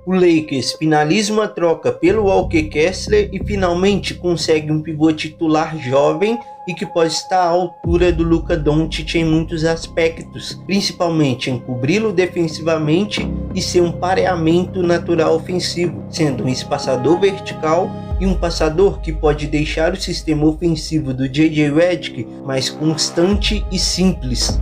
O Lakers finaliza uma troca pelo Walker Kessler e finalmente consegue um pivô titular jovem e que pode estar à altura do Luka Doncic em muitos aspectos, principalmente em cobri-lo defensivamente e ser um pareamento natural ofensivo, sendo um espaçador vertical e um passador que pode deixar o sistema ofensivo do J.J. Redick mais constante e simples.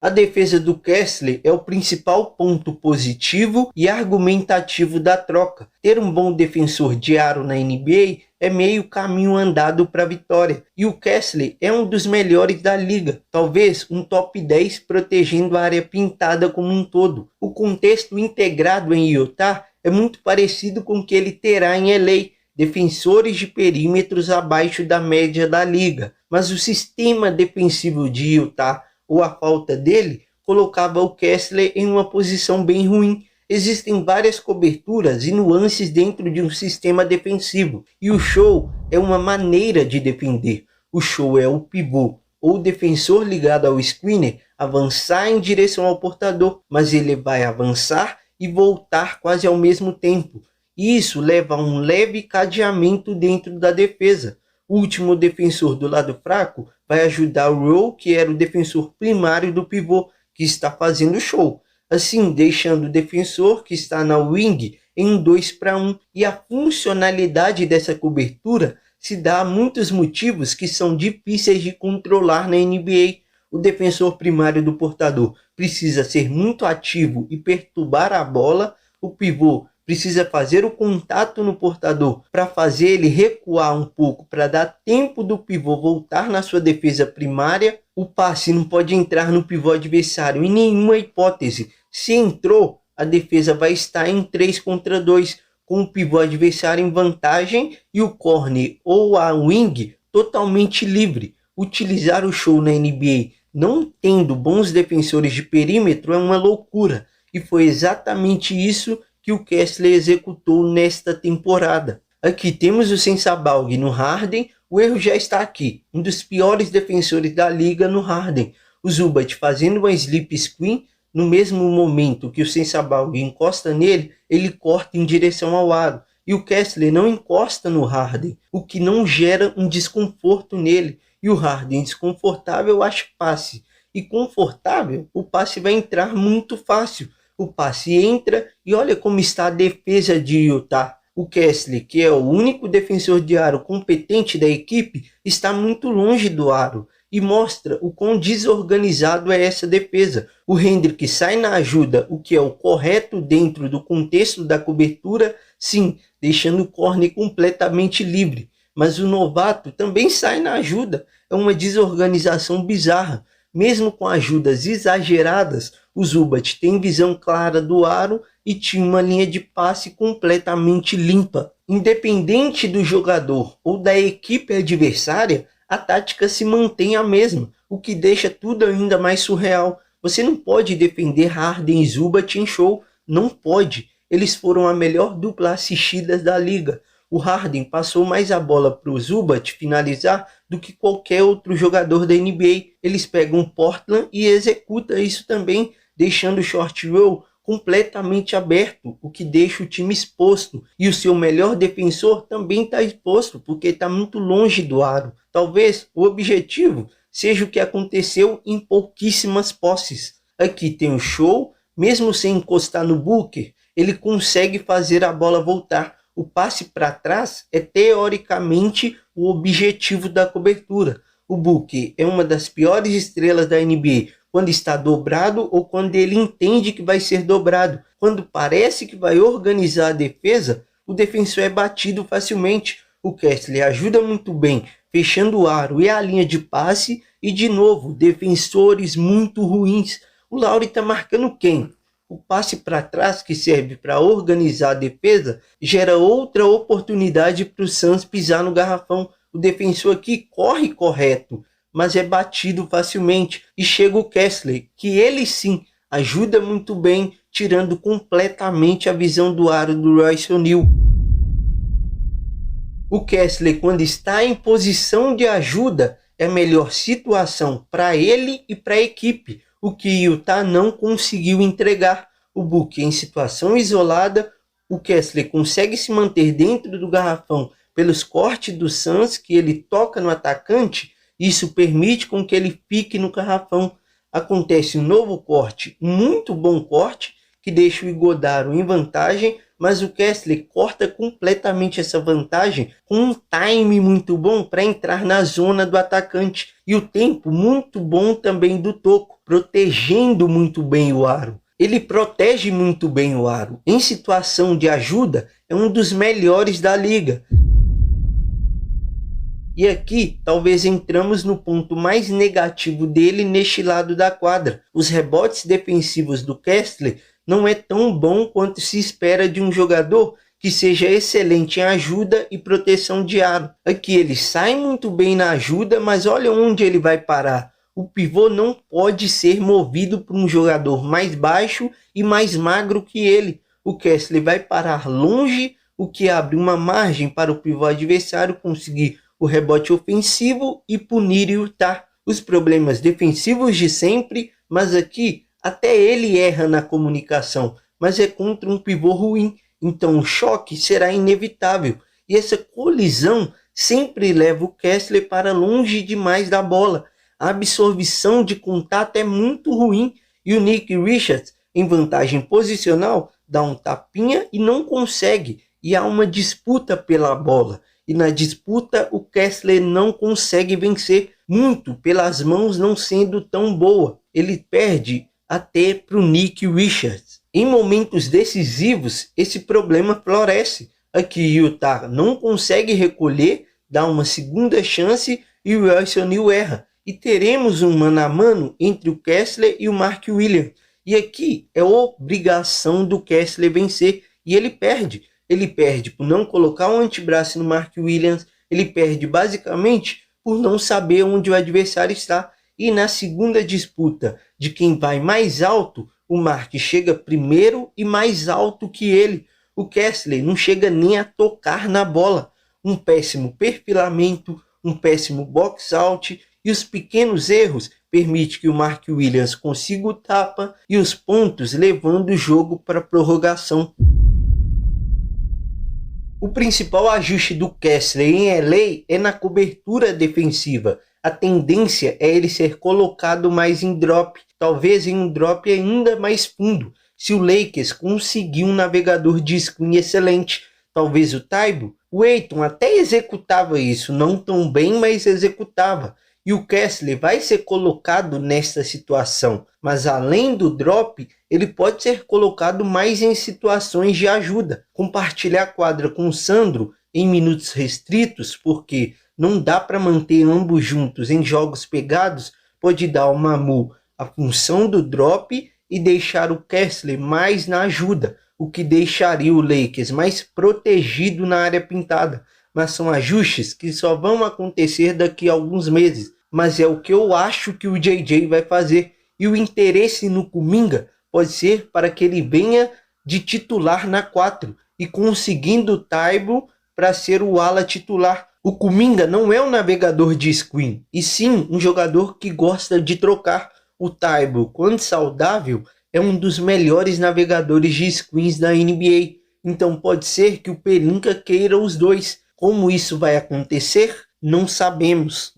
A defesa do Kessler é o principal ponto positivo e argumentativo da troca. Ter um bom defensor de aro na NBA é meio caminho andado para a vitória. E o Kessler é um dos melhores da liga, talvez um top 10 protegendo a área pintada como um todo. O contexto integrado em Utah é muito parecido com o que ele terá em LA, defensores de perímetros abaixo da média da liga. Mas o sistema defensivo de Utah, ou a falta dele, colocava o Kessler em uma posição bem ruim. Existem várias coberturas e nuances dentro de um sistema defensivo, e o show é uma maneira de defender. O show é o pivô, ou o defensor ligado ao screener, avançar em direção ao portador, mas ele vai avançar e voltar quase ao mesmo tempo. Isso leva a um leve cadeamento dentro da defesa. O último defensor do lado fraco vai ajudar o Rowe, que era o defensor primário do pivô, que está fazendo show. Assim, deixando o defensor que está na wing em um 2-1. E a funcionalidade dessa cobertura se dá a muitos motivos que são difíceis de controlar na NBA. O defensor primário do portador precisa ser muito ativo e perturbar a bola. O pivô precisa fazer o contato no portador para fazer ele recuar um pouco, para dar tempo do pivô voltar na sua defesa primária. O passe não pode entrar no pivô adversário em nenhuma hipótese. Se entrou, a defesa vai estar em 3 contra 2, com o pivô adversário em vantagem e o corner ou a wing totalmente livre. Utilizar o show na NBA não tendo bons defensores de perímetro é uma loucura, e foi exatamente isso que o Kessler executou nesta temporada. Aqui temos o Sensabaugh no Harden. O erro já está aqui. Um dos piores defensores da liga no Harden. O Zubac fazendo uma slip screen. No mesmo momento que o Sensabaugh encosta nele, ele corta em direção ao aro. E o Kessler não encosta no Harden, o que não gera um desconforto nele. E o Harden desconfortável acha passe. E confortável, o passe vai entrar muito fácil. O passe entra e olha como está a defesa de Utah. O Kessler, que é o único defensor de aro competente da equipe, está muito longe do aro e mostra o quão desorganizado é essa defesa. O Hendrick sai na ajuda, o que é o correto dentro do contexto da cobertura, sim, deixando o corner completamente livre. Mas o novato também sai na ajuda. É uma desorganização bizarra. Mesmo com ajudas exageradas, o Zubac tem visão clara do aro e tinha uma linha de passe completamente limpa. Independente do jogador ou da equipe adversária, a tática se mantém a mesma, o que deixa tudo ainda mais surreal. Você não pode defender Harden e Zubac em show, não pode. Eles foram a melhor dupla assistida da liga. O Harden passou mais a bola para o Zubac finalizar do que qualquer outro jogador da NBA. Eles pegam Portland e executam isso também, deixando o short roll completamente aberto, o que deixa o time exposto. E o seu melhor defensor também está exposto, porque está muito longe do aro. Talvez o objetivo seja o que aconteceu em pouquíssimas posses. Aqui tem o show, mesmo sem encostar no Booker, ele consegue fazer a bola voltar. O passe para trás é teoricamente o objetivo da cobertura. O Booker é uma das piores estrelas da NBA quando está dobrado ou quando ele entende que vai ser dobrado. Quando parece que vai organizar a defesa, o defensor é batido facilmente. O Kessler ajuda muito bem, fechando o aro e a linha de passe. E de novo, defensores muito ruins. O Lauri está marcando quem? O passe para trás, que serve para organizar a defesa, gera outra oportunidade para o Suns pisar no garrafão. O defensor aqui corre correto, mas é batido facilmente. E chega o Kessler, que ele sim ajuda muito bem, tirando completamente a visão do aro do Royce O'Neal. O Kessler, quando está em posição de ajuda, é a melhor situação para ele e para a equipe, o que Utah não conseguiu entregar. o Book em situação isolada, o Kessler consegue se manter dentro do garrafão pelos cortes do Suns que ele toca no atacante, isso permite com que ele fique no garrafão. Acontece um novo corte, um muito bom corte, que deixa o Igodaro em vantagem, mas o Kessler corta completamente essa vantagem com um time muito bom para entrar na zona do atacante e o tempo muito bom também do Tocco, protegendo muito bem o aro. Ele protege muito bem o aro. Em situação de ajuda, é um dos melhores da liga. E aqui, talvez entramos no ponto mais negativo dele neste lado da quadra. Os rebotes defensivos do Kessler não é tão bom quanto se espera de um jogador que seja excelente em ajuda e proteção de aro. Aqui ele sai muito bem na ajuda, mas olha onde ele vai parar. O pivô não pode ser movido por um jogador mais baixo e mais magro que ele. O Kessler vai parar longe, o que abre uma margem para o pivô adversário conseguir o rebote ofensivo e punir Utah. Os problemas defensivos de sempre, mas aqui até ele erra na comunicação, mas é contra um pivô ruim, então o choque será inevitável. E essa colisão sempre leva o Kessler para longe demais da bola. A absorção de contato é muito ruim e o Nick Richards, em vantagem posicional, dá um tapinha e não consegue. E há uma disputa pela bola. E na disputa o Kessler não consegue vencer, muito pelas mãos não sendo tão boa. Ele perde até para o Nick Richards. Em momentos decisivos, esse problema floresce. Aqui Utah não consegue recolher, dá uma segunda chance e o Royce O'Neal erra. E teremos um mano a mano entre o Kessler e o Mark Williams. E aqui é obrigação do Kessler vencer e ele perde. Ele perde por não colocar um antebraço no Mark Williams. Ele perde basicamente por não saber onde o adversário está. E na segunda disputa de quem vai mais alto, o Mark chega primeiro e mais alto que ele. O Kessler não chega nem a tocar na bola. Um péssimo perfilamento, um péssimo box out e os pequenos erros permitem que o Mark Williams consiga o tapa e os pontos levando o jogo para a prorrogação. O principal ajuste do Kessler em LA é na cobertura defensiva. A tendência é ele ser colocado mais em drop, talvez em um drop ainda mais fundo. Se o Lakers conseguir um navegador de screen excelente, talvez o Taibo, o Ayton até executava isso, não tão bem, mas executava. E o Kessler vai ser colocado nessa situação, mas além do drop, ele pode ser colocado mais em situações de ajuda. Compartilhar a quadra com o Sandro em minutos restritos, porque não dá para manter ambos juntos em jogos pegados, pode dar ao Mamu a função do drop e deixar o Kessler mais na ajuda, o que deixaria o Lakers mais protegido na área pintada. Mas são ajustes que só vão acontecer daqui a alguns meses. Mas é o que eu acho que o JJ vai fazer. E o interesse no Kuminga pode ser para que ele venha de titular na 4 e conseguindo o Taibo para ser o ala titular. O Kuminga não é um navegador de screen, e sim um jogador que gosta de trocar. O Taibo, quando saudável, é um dos melhores navegadores de screens da NBA. Então pode ser que o Pelinka queira os dois. Como isso vai acontecer, não sabemos.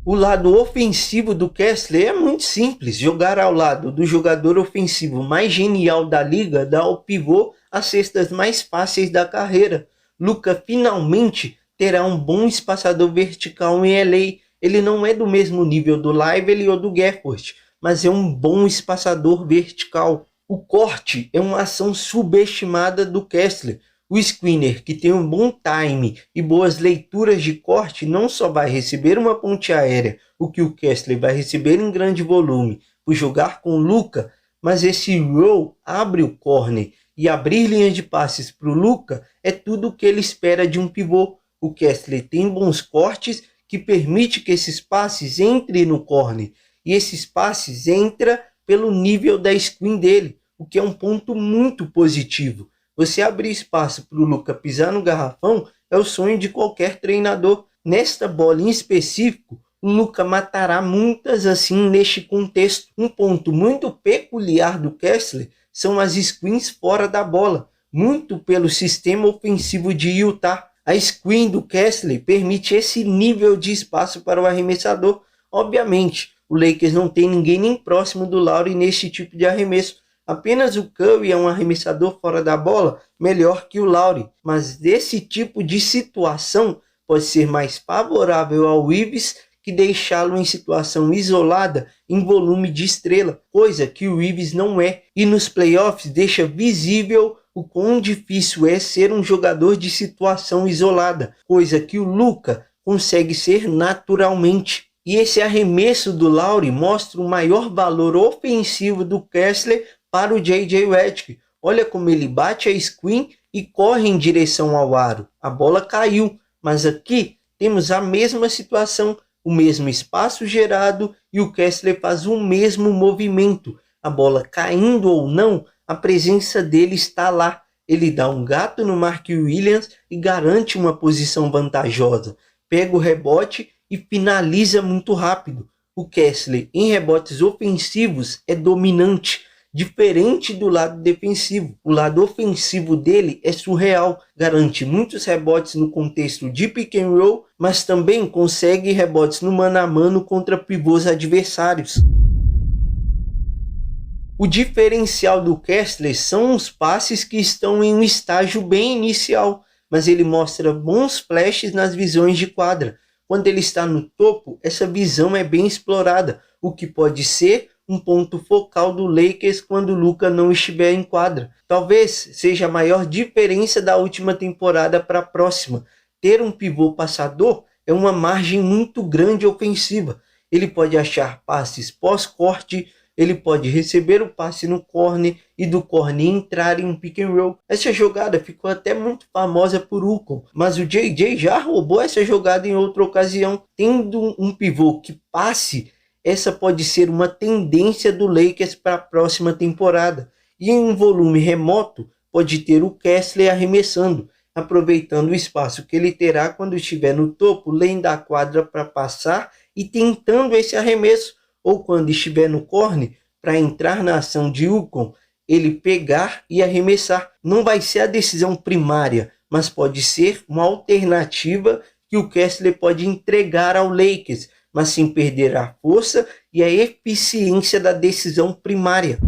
O lado ofensivo do Kessler é muito simples. Jogar ao lado do jogador ofensivo mais genial da liga dá ao pivô as cestas mais fáceis da carreira. Luka finalmente terá um bom espaçador vertical em LA. Ele não é do mesmo nível do Lively ou do Gafford, mas é um bom espaçador vertical. O corte é uma ação subestimada do Kessler. O screener que tem um bom time e boas leituras de corte não só vai receber uma ponte aérea, o que o Kessler vai receber em grande volume por jogar com o Luka, mas esse roll abre o corner e abrir linhas de passes para o Luka é tudo o que ele espera de um pivô. O Kessler tem bons cortes que permite que esses passes entrem no corner e esses passes entram pelo nível da screen dele, o que é um ponto muito positivo. Você abrir espaço para o Luka pisar no garrafão é o sonho de qualquer treinador. Nesta bola em específico, o Luka matará muitas assim neste contexto. Um ponto muito peculiar do Kessler são as screens fora da bola, muito pelo sistema ofensivo de Utah. A screen do Kessler permite esse nível de espaço para o arremessador. Obviamente, o Lakers não tem ninguém nem próximo do Lowry neste tipo de arremesso. Apenas o Curry é um arremessador fora da bola melhor que o Lowry. Mas desse tipo de situação pode ser mais favorável ao Reeves que deixá-lo em situação isolada em volume de estrela, coisa que o Reeves não é. E nos playoffs deixa visível o quão difícil é ser um jogador de situação isolada, coisa que o Luka consegue ser naturalmente. E esse arremesso do Lowry mostra o maior valor ofensivo do Kessler para o J.J. Redick. Olha como ele bate a screen e corre em direção ao aro. A bola caiu, mas aqui temos a mesma situação, o mesmo espaço gerado e o Kessler faz o mesmo movimento. A bola caindo ou não, a presença dele está lá. Ele dá um gato no Mark Williams e garante uma posição vantajosa. Pega o rebote e finaliza muito rápido. O Kessler em rebotes ofensivos é dominante, diferente do lado defensivo. O lado ofensivo dele é surreal, garante muitos rebotes no contexto de pick and roll, mas também consegue rebotes no mano a mano contra pivôs adversários. O diferencial do Kessler são os passes que estão em um estágio bem inicial, mas ele mostra bons flashes nas visões de quadra. Quando ele está no topo, essa visão é bem explorada, o que pode ser um ponto focal do Lakers quando o Luka não estiver em quadra. Talvez seja a maior diferença da última temporada para a próxima. Ter um pivô passador é uma margem muito grande ofensiva. Ele pode achar passes pós-corte, ele pode receber o passe no corner e do corner entrar em um pick and roll. Essa jogada ficou até muito famosa por Ukon, mas o JJ já roubou essa jogada em outra ocasião. Tendo um pivô que passe, essa pode ser uma tendência do Lakers para a próxima temporada. E em um volume remoto, pode ter o Kessler arremessando, aproveitando o espaço que ele terá quando estiver no topo, lendo a quadra para passar e tentando esse arremesso, ou quando estiver no corner, para entrar na ação de Ukon, ele pegar e arremessar. Não vai ser a decisão primária, mas pode ser uma alternativa que o Kessler pode entregar ao Lakers, mas sem perder a força e a eficiência da decisão primária.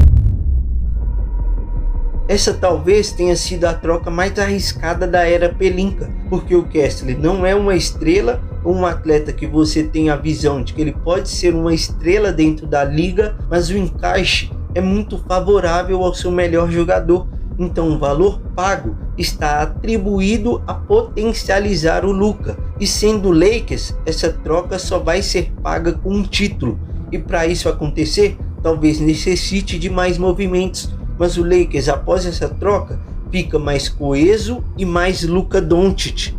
Essa talvez tenha sido a troca mais arriscada da era Pelinka, porque o Kessler não é uma estrela ou um atleta que você tem a visão de que ele pode ser uma estrela dentro da liga, mas o encaixe é muito favorável ao seu melhor jogador. Então o valor pago está atribuído a potencializar o Luka. E sendo Lakers, essa troca só vai ser paga com um título. E para isso acontecer, talvez necessite de mais movimentos. Mas o Lakers, após essa troca, fica mais coeso e mais Luka Doncic.